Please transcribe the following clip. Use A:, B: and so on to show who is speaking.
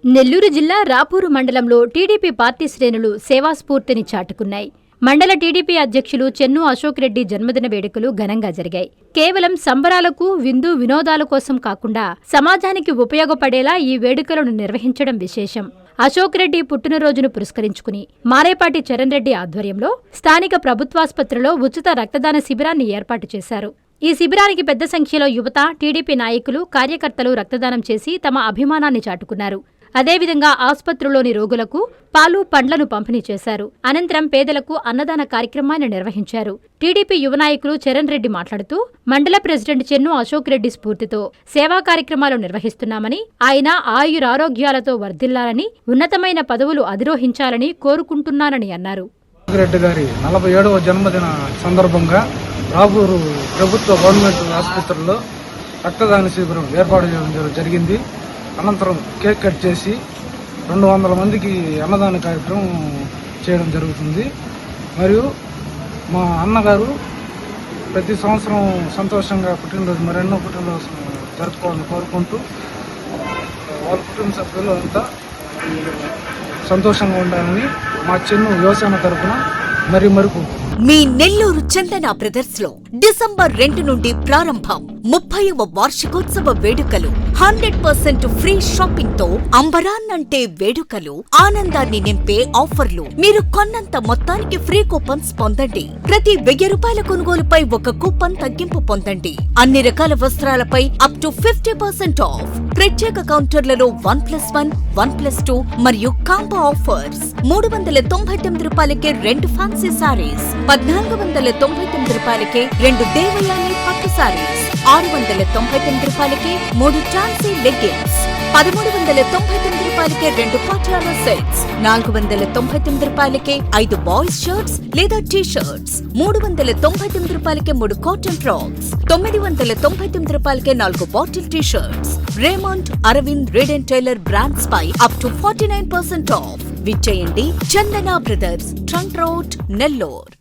A: నెల్లూరు జిల్లా రాపూరు మండలంలో TDP party శ్రేణులు సేవాస్ఫూర్తిని చాటుకున్నాయి. మండల టీడీపీ అధ్యక్షులు చెన్ను అశోక్ రెడ్డి జన్మదిన వేడుకలు ఘనంగా జరిగాయి. కేవలం సంబరాలకు, విందు వినోదాల కోసం కాకుండా సమాజానికి ఉపయోగపడేలా ఈ వేడుకలను నిర్వహించడం విశేషం. అశోక్ రెడ్డి పుట్టినరోజును పురస్కరించుకుని మారేపాటి చరణ్ రెడ్డి ఆధ్వర్యంలో స్థానిక ప్రభుత్వాసుపత్రిలో ఉచిత రక్తదాన శిబిరాన్ని ఏర్పాటు చేశారు. ఈ శిబిరానికి పెద్ద సంఖ్యలో యువత, టీడీపీ నాయకులు, కార్యకర్తలు రక్తదానం చేసి తమ అభిమానాన్ని చాటుకున్నారు. అదేవిధంగా ఆసుపత్రిలోని రోగులకు పాలు, పండ్లను పంపిణీ చేశారు. అనంతరం పేదలకు అన్నదాన కార్యక్రమాన్ని నిర్వహించారు. టీడీపీ యువ నాయకులు చరణ్ రెడ్డి మాట్లాడుతూ, మండల ప్రెసిడెంట్ చెన్ను అశోక్ రెడ్డి స్ఫూర్తితో సేవా కార్యక్రమాలు నిర్వహిస్తున్నామని, ఆయన ఆయురారోగ్యాలతో వర్ధిల్లాలని, ఉన్నతమైన పదవులు అధిరోహించాలని కోరుకుంటున్నానని అన్నారు.
B: రెడ్డి గారి 47వ జన్మదిన సందర్భంగా రాపూరు ప్రభుత్వ గవర్నమెంట్ ఆసుపత్రిలో రక్తదాన శిబిరం ఏర్పాటు చేయడం జరిగింది. అనంతరం కేక్ కట్ చేసి 200 మందికి అన్నదాన కార్యక్రమం చేయడం జరుగుతుంది. మరియు మా అన్నగారు ప్రతి సంవత్సరం సంతోషంగా పుట్టినరోజు మరెన్నో పుట్టినరోజు జరుపుకోవాలని కోరుకుంటూ వాళ్ళ కుటుంబ సభ్యులు అంతా సంతోషంగా ఉండాలని మా చెన్ను యువసేన తరఫున మరి
C: మీ నెల్లూరు చందన బ్రదర్స్ లో డిసెంబర్ 2 నుండి ప్రారంభం 30వ వార్షికోత్సవ వేడుకలు. 100% ఫ్రీ షాపింగ్ తో అంబరాన్నంటే వేడుకలు, ఆనందాన్ని నింపే ఆఫర్లు. మీరు కొన్నంత మొత్తానికి ఫ్రీ కూపన్స్ పొందండి. ప్రతి 1000 రూపాయల కొనుగోలుపై ఒక కూపన్ తగ్గింపు పొందండి. అన్ని రకాల వస్త్రాలపై అప్ టు 50% ఆఫ్. ప్రత్యేక కౌంటర్లలో 1+1, 1+2 మరియు కాంబో ఆఫర్స్. 399 రూపాయలకే 2 ఫ్యాన్సీ సారీస్, 1499 రూపాయలకే 2 దేవయాని పట్టు సారీస్, 699 రూపాయలకే 3 టాన్సీ లెగ్గిన్స్, 1399 రూపాయలకే 2 పటియాలా సెట్స్, 499 రూపాయలకే 5 బాయ్స్ షర్ట్స్ లేదా టీ షర్ట్స్, 399 రూపాయలకే 3 కాటన్ ఫ్రాక్స్, 999 రూపాయలకే 4 bottle T shirts. Raymond, Arvind, Reid and Taylor brands పై అప్ టు 49% ఆఫ్. విచ్చేయండి Chandana brothers, trunk road, Nellore.